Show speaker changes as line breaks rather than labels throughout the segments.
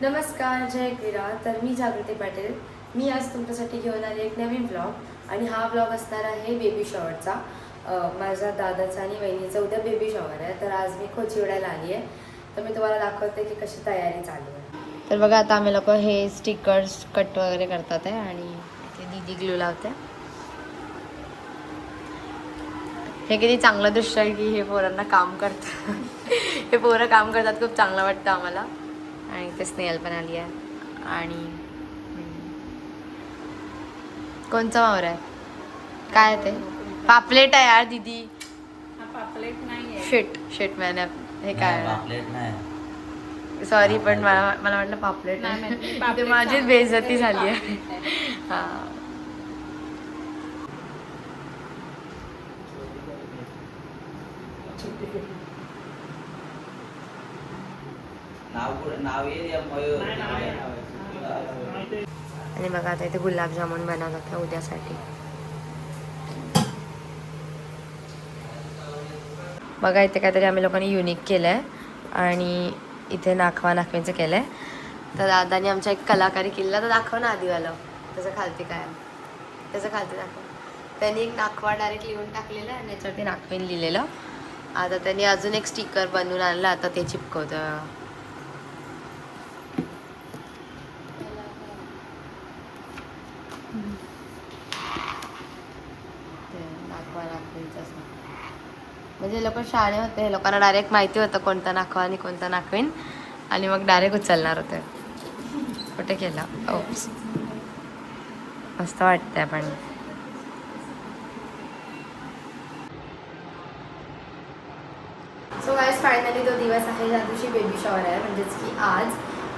नमस्कार, जय क्रीडा. तर मी जागृती पाटील. मी आज तुमच्यासाठी घेऊन आले एक नवीन ब्लॉग आणि हा ब्लॉग असणार आहे बेबी शॉवरचा. माझ्या दादाचा आणि वहिनीचा उद्या बेबी शॉवर आहे, तर आज मी कोचिवड्याला आली आहे. तर मी तुम्हाला दाखवते की कशी तयारी चालू आहे. तर बघा, आता आम्ही लोक हे स्टिकर्स कट वगैरे करतात आहे आणि इथे दीदी ग्लू लावते. हे किती चांगलं दृश्य आहे की हे पोरांना काम करतं. हे पोरं काम करतात, खूप चांगलं वाटतं आम्हाला. आणि इथे स्नेहल पण आली आहे. आणि कोणचा वावर आहे? काय ते पापलेट आहे यार दीदी.
पापलेट नाही आहे.
शेट मॅन हे काय?
पापलेट नाही.
सॉरी, पण मला वाटलं पापलेट आहे. ते माझीच बेइज्जती झाली आहे. हां, आणि बघा आता इथे गुलाबजामुन बनवतात आहे उद्यासाठी. बघा इथे काहीतरी आम्ही लोकांनी युनिक केलं आहे आणि इथे नाखवाचं केलं आहे. तर दादाने आमच्या एक कलाकारी केलेला, तर दाखव ना आधीवालं त्याचं खालती काय, त्याचं खालती दाखव. त्यांनी एक नाखवा डायरेक्ट लिहून टाकलेलं आणि याच्यावरती नाखवेन लिहिलेलं. आता त्यांनी अजून एक स्टिकर बनवून आणलं, आता ते चिपकवतं. म्हणजे लोक शाळे होते, हे लोकांना डायरेक्ट माहिती होतं कोणता नाखवा आणि कोणता नाखवीन, आणि मग डायरेक्ट उचलणार होते. कुठे केला? ओप्स, मस्त वाटतंय. पण सो गाइस, फायनली तो दिवस आहे ज्या दिवशी बेबी शॉवर आहे, म्हणजेच की आज.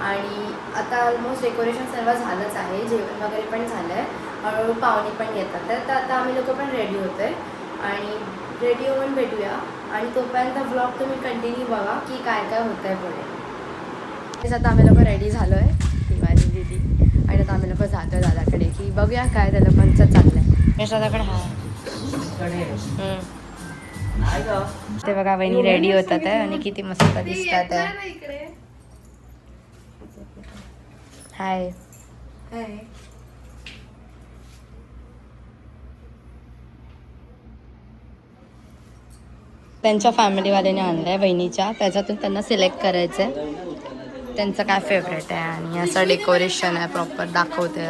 आणि आता ऑलमोस्ट डेकोरेशन सर्व झालंच आहे, जेवण वगैरे पण झालं आहे, हळूहळू पाहुणे पण येतात. तर आता आम्ही लोक पण रेडी होतो आहे आणि रेडी होऊन भेटूया. आणि तोपर्यंत व्लॉग तुम्ही कंटिन्यू बघा की काय काय होतं आहे पुढे. आता आम्ही लोक रेडी झालो आहे, ती माझी दीदी. आणि आता आम्ही लोक जातो आहे दादाकडे की बघूया काय त्या लोकांचं चाललं आहे. दादाकडे हा ते बघा, वहिनी रेडी होतात आहे आणि किती मस्त दिसतात आहे. हाय. त्यांच्या फॅमिलीवाल्याने आणलं आहे बहिणीच्या, त्याच्यातून त्यांना सिलेक्ट करायचं आहे त्यांचं काय फेवरेट आहे. आणि असं डेकोरेशन आहे, प्रॉपर दाखवते.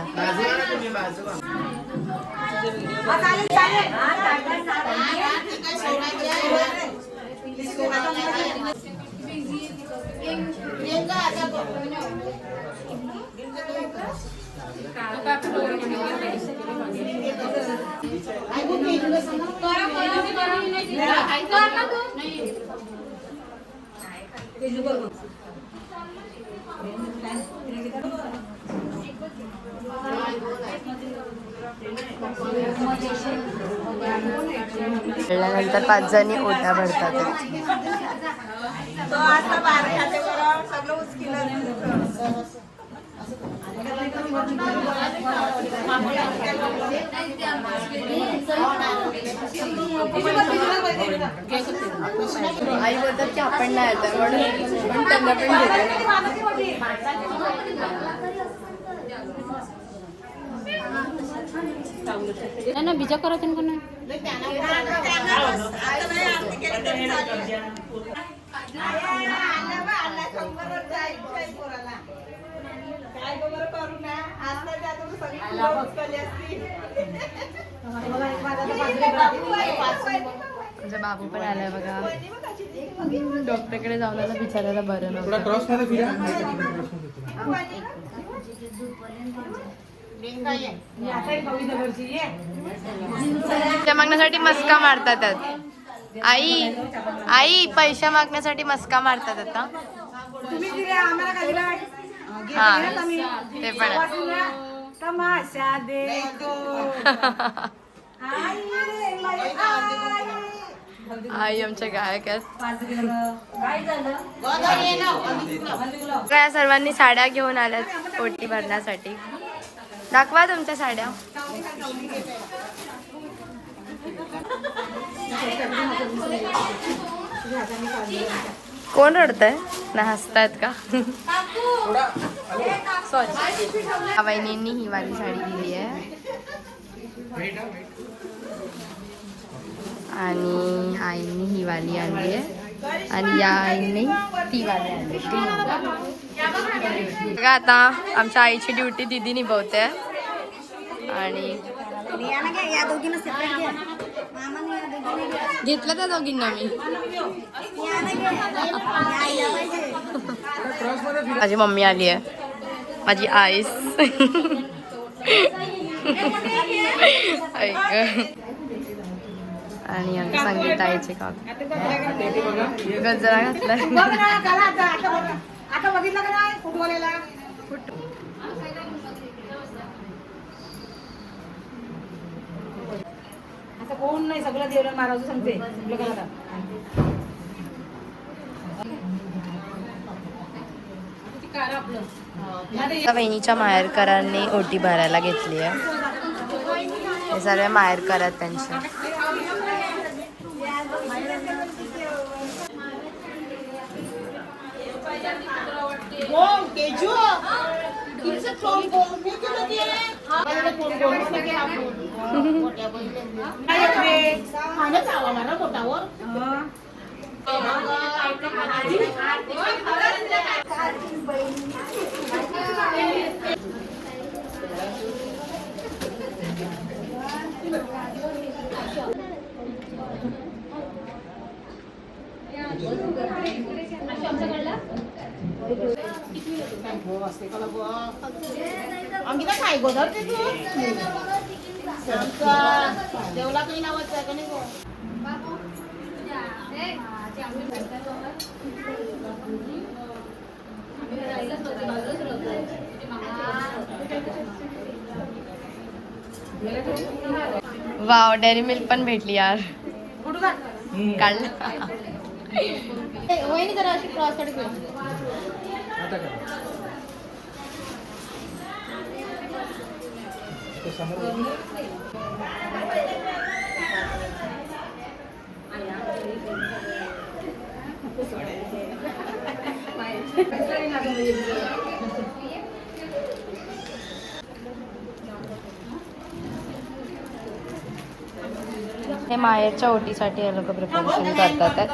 नंतर 5 जणी ओटा भरतात. आई बोलतात की आपण नाही येतात म्हणून त्यांना पण
घेते ना बीजा करत ना.
म्हणजे बाबू पण आलाय बघा. डॉक्टरकडे जाऊन आला, बिचारायला बरं नव्हतं. पैसा मागण्यासाठी मस्का मारतात आई. आई पैसा मागण्यासाठी मस्का मारतात आता. हा, ते पण
तमाशा देखो.
आई आमच्या गायक आहेत. काय सर्वांनी साड्या घेऊन आल्यात ओटी भरण्यासाठी. दाखवा तुमच्या साड्या. कोण रडतंय ना हसतायत का? सॉरी, वहिनींनी ही वाली साडी दिली आहे आणि आईंनी ही वाली आणली आहे आणि या आईंनी ती वाली आणली. बघा आता आमच्या आईची ड्युटी दिदी निभवते आणि घेतलं त्या दोघींना मी. माझी मम्मी आली आहे, माझी आईस. आणि आमच्या संगीत आईचे काका गजरा घातलाय.
आता बघितलं का नाही फुटबॉलला आता कोण नाही, सगळं देवलं महाराज सांगते.
वहिनीच्या माहेरकरांनी ओटी भरायला घेतली आहे. हे सर्व माहेरकर आहेत त्यांच्या.
अंकिता काय गोधरते तू देवला काही नावाचं आहे का नाही गो?
वाव, डेअरी मिल्क पण भेटली यार. काढलं
वहिनी जरा अशी क्रॉस कडे
हे माहेरच्या ओटीसाठी हे लोक प्रिपरेशन करतात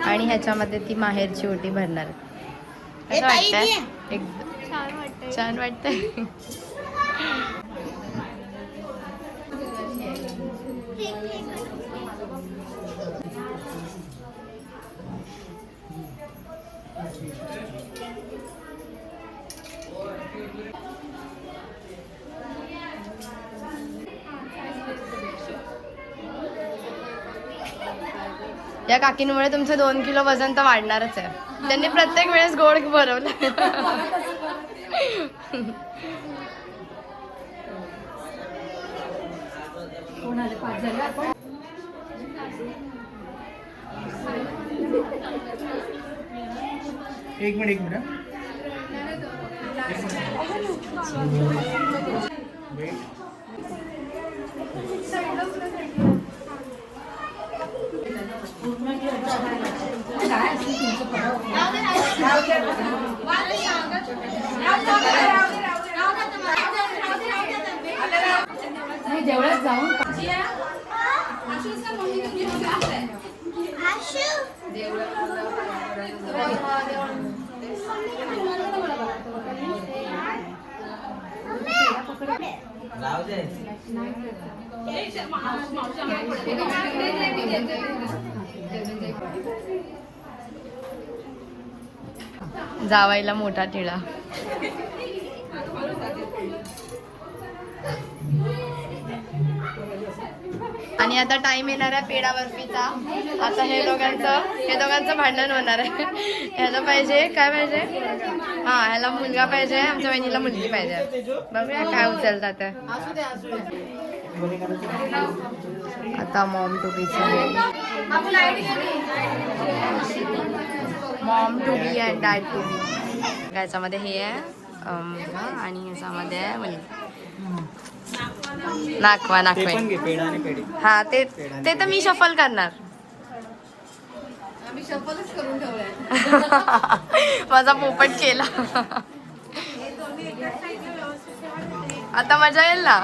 आणि ह्याच्यामध्ये ती माहेरची ओटी भरणार. कसं वाटतंय? एकदम छान वाटतंय. या काकींमुळे तुमचं 2 किलो वजन तर वाढणारच आहे. त्यांनी प्रत्येक वेळेस गोड भरवलं.
एक मिनिट
जेवढ्यात जाऊन
जावायला मोठा टिळा. आणि आता टाइम येणार आहे पेढा बर्फीचा. आता हे दोघांचं भांडण होणार आहे. ह्याला पाहिजे काय पाहिजे? हा, ह्याला मुलगा पाहिजे, आमच्या बहिणीला मुलगी पाहिजे. बघूया काय उचलतात. आता मॉम टू बीचं mom to be and dad to be. याच्यामध्ये हे आहे आणि याच्यामध्ये आहे मुलगी. नाकवा नाकवे. हा, ते तर मी शफल करणार. माझा पोपट केला. आता मजा येईल ना.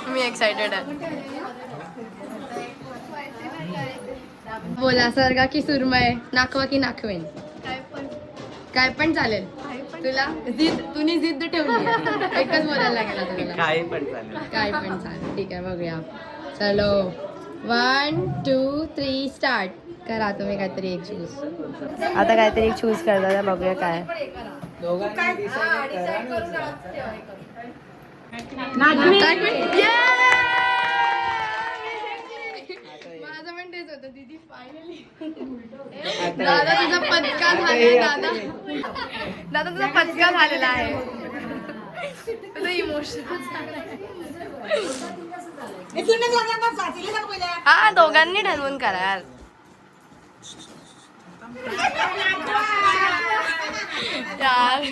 मी एक्सायटेड आहे. बोला सर्गा की सुरमय, नाखवा की नाखवेन, काय पण चालेल तुला. तुम्ही जिद्द ठेवली एकच बोलायला लागेल आता तुला.
काही पण चालेल.
काय पण चालेल. ठीक आहे बघूया. चलो 1 2 3 स्टार्ट करा. तुम्ही काहीतरी एक चूज. आता काहीतरी एक चूज करता. बघूया काय. माझं पण तेच होतं दीदी. फायनली दादा तुझा पचका झाला. दादा तुझा पचका झालेला आहे. तुझं इमोशन. हा दोघांनी ठरवून करा यार. यार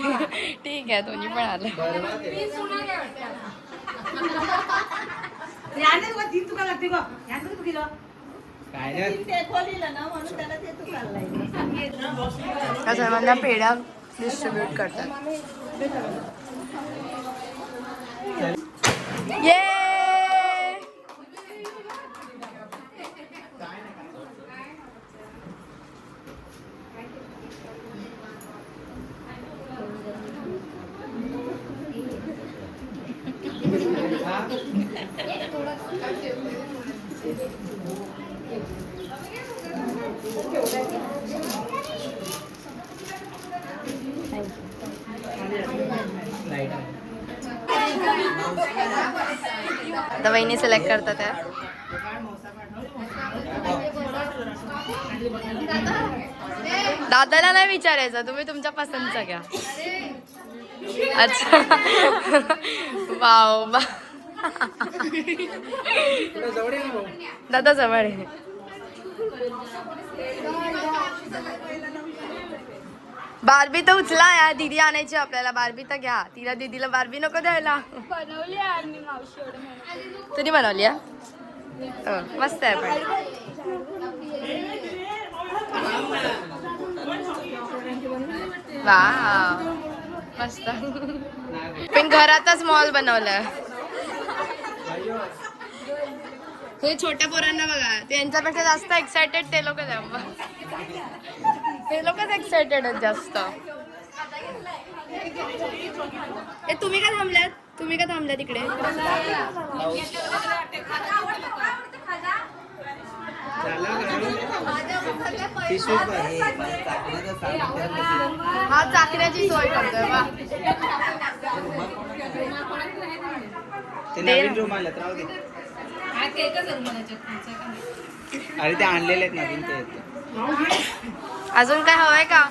ठीक आहे दोन्ही पण आलं. त्या सर्वांना पेढ्या डिस्ट्रीब्यूट करतात. ये आता वहिनी सिलेक्ट करतात त्या. दादाला नाही विचारायचं, तुम्ही तुमच्या पसंतचं घ्या. अच्छा वाव बा. दादा जवळ आहे. बार्बी तर उचला या. दीदी आणायची आपल्याला. बार्बी तर घ्या. तिला दीदीला बार्बी नको द्यायला. तुम्ही बनवली आहे. मस्त आहे पण. वा मस्त. पण घरातच मॉल बनवलाय. हे छोट्या पोरांना बघा. त्यांच्यापेक्षा जास्त एक्सायटेड ते लोक. हे लोकच एक्सायटेड आहेत जास्त. तुम्ही का थांबल्यात? तुम्ही का थांबल्या तिकडे? हा चाकण्याची सोय करतोय. वा
नवीन रूम आलं राहू दे. अरे ते आणलेले आहेत नवीन ते.
अजून काय हवंय का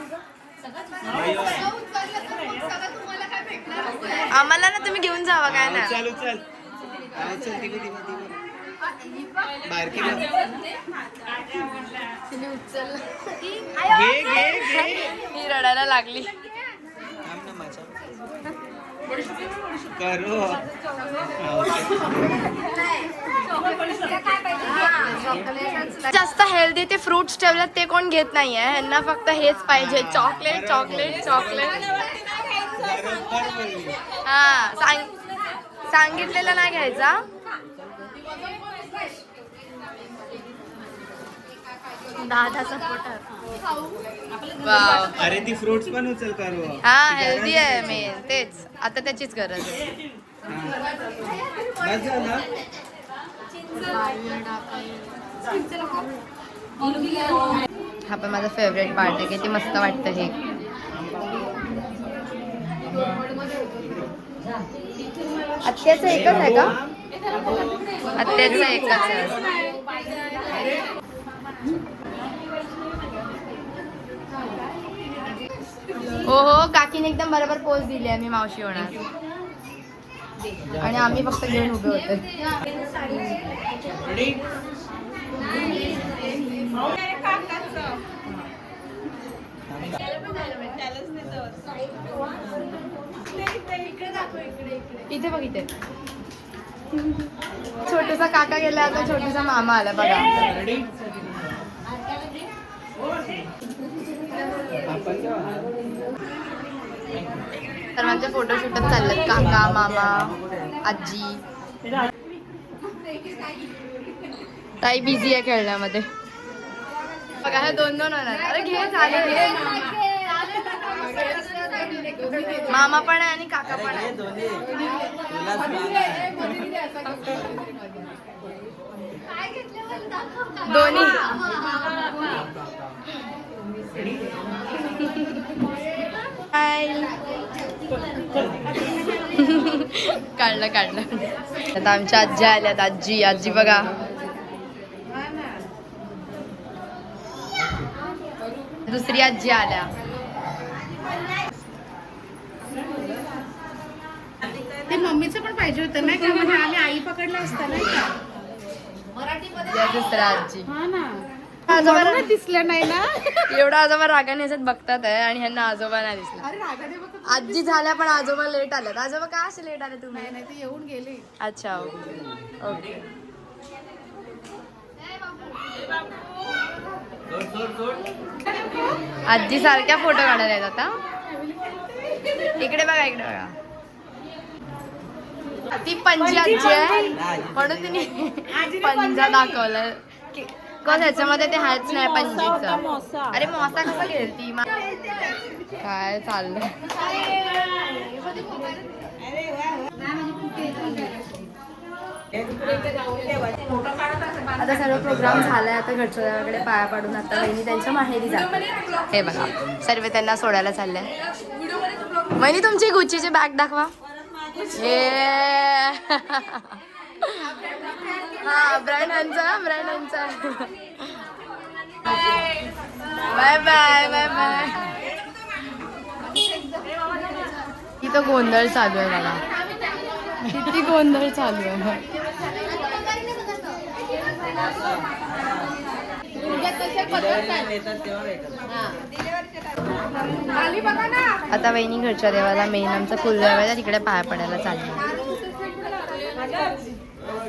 आम्हाला? ना तुम्ही घेऊन जावा. काय ना
चल चल चल. बारकी
ही रडायला लागली.
करू
जास्त हेल्दी ते फ्रुट्स ठेवल्यात ते कोण घेत नाहीये. ह्यांना फक्त हेच पाहिजे. Chocolate chocolate chocolate. हा सांगितलेलं नाही घ्यायचा. दादाचा फोटो.
अरे ती फ्रुट्स पण उचल करू.
हा हेल्दी आहे मेन तेच. आता त्याचीच गरज आहे. हा पण माझा फेवरेट पार्ट आहे. किती मस्त वाटतं हे. आत्याचं एकच आहे का? आत्याचं एकच आहे. हो हो काकीने एकदम बरोबर पोच दिली आहे. मी मावशी होणार आणि आम्ही फक्त घेऊन उभे होते. इथे बघ इथे छोटूसा काका गेला. आता छोटूसा मामा आला बघा. सर्वांचे फोटोशूटच चाललेत. काका, मामा, आजी. ताई बिझी आहे खेळण्यामध्ये. बघा हे 2-2 होणार. अरे घे झाले घे. मामा पण आहे आणि काका पण आहे. दोन्ही काढलं काढलं. आता आमच्या आजी आल्यात. आजी आजी बघा. दुसरी आजी आल्या.
ते मम्मीचं पण पाहिजे होतं नाही का, म्हणजे आम्ही आई पकडलं असतं नाही का.
दुसरा आजी.
हा ना,
आजोबा
दिसलं नाही ना.
एवढा आजोबा रागाने याच्यात बघतात आहे आणि ह्यांना आजोबा नाही दिसला.
अरे रागाने बघ.
आजी झाल्या पण आजोबा लेट आल्यात. आजोबा का असे लेट आले तुम्ही?
नाही ते येऊन गेले.
अच्छा ओके. आजी सारख्या फोटो काढायला आहेत आता. इकडे बघा इकडे बघा. ती पंजी आजी आहे म्हणून तिने पंजा दाखवलं. कस ह्याच्यामध्ये ते हायच नाही पंजीचं. अरे मोसा कसा खेळती काय चाललंय. आता सर्व प्रोग्राम झालाय. आता घरच्या देवाकडे पाया पाडून आता वहिनी त्यांच्या माहेरी जातात. हे बघा सर्व त्यांना सोडायला चाललंय. वहिनी तुमची गुच्चीची बॅग दाखवा. हा ब्रँडांचा ब्रँडांचा. Bye bye bye bye. इथं गोंधळ चालू आहे बघा. किती गोंधळ चालू आहे. आता वहिनी घरच्या देवाला मेन आमचा कुलदेव आहे तिकडे पाया पडायला चालला.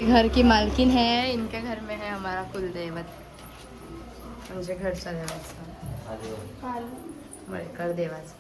घर की मालकीन है, इनके घर में है हमारा कुलदैवत. म्हणजे घरच्या देवाचा मळकर देवाचा.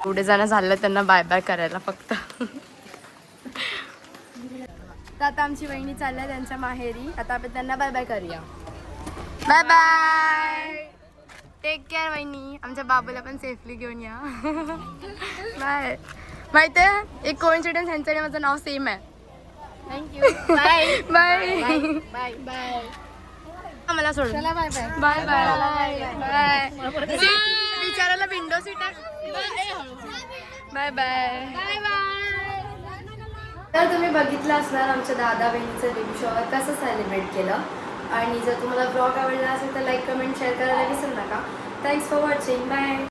पुढे जाणं झालं त्यांना बाय बाय करायला फक्त. तर आता आमची वहिनी चालल्या त्यांच्या माहेरी. आता आपण त्यांना बाय बाय करूया. Bye bye. टेक केअर वहिनी. आमच्या बाबूला पण सेफली घेऊन या. बाय. माहिती आहे एक कोइन्सिडन्स ह्यांचं आणि माझं नाव सेम आहे. Thank you. Bye bye bye bye. मला सोड. Bye bye bye bye. विचारायला विंडो सीट आहे. Bye bye bye bye. तर तुम्ही बघितलं असणार आमच्या दादा बहिणीचं बेबी शॉवर कसं सेलिब्रेट केलं. आणि जर तुम्हाला ब्लॉग आवडला असेल तर लाईक कमेंट शेअर करायला विसरू नका. Thanks for watching. बाय.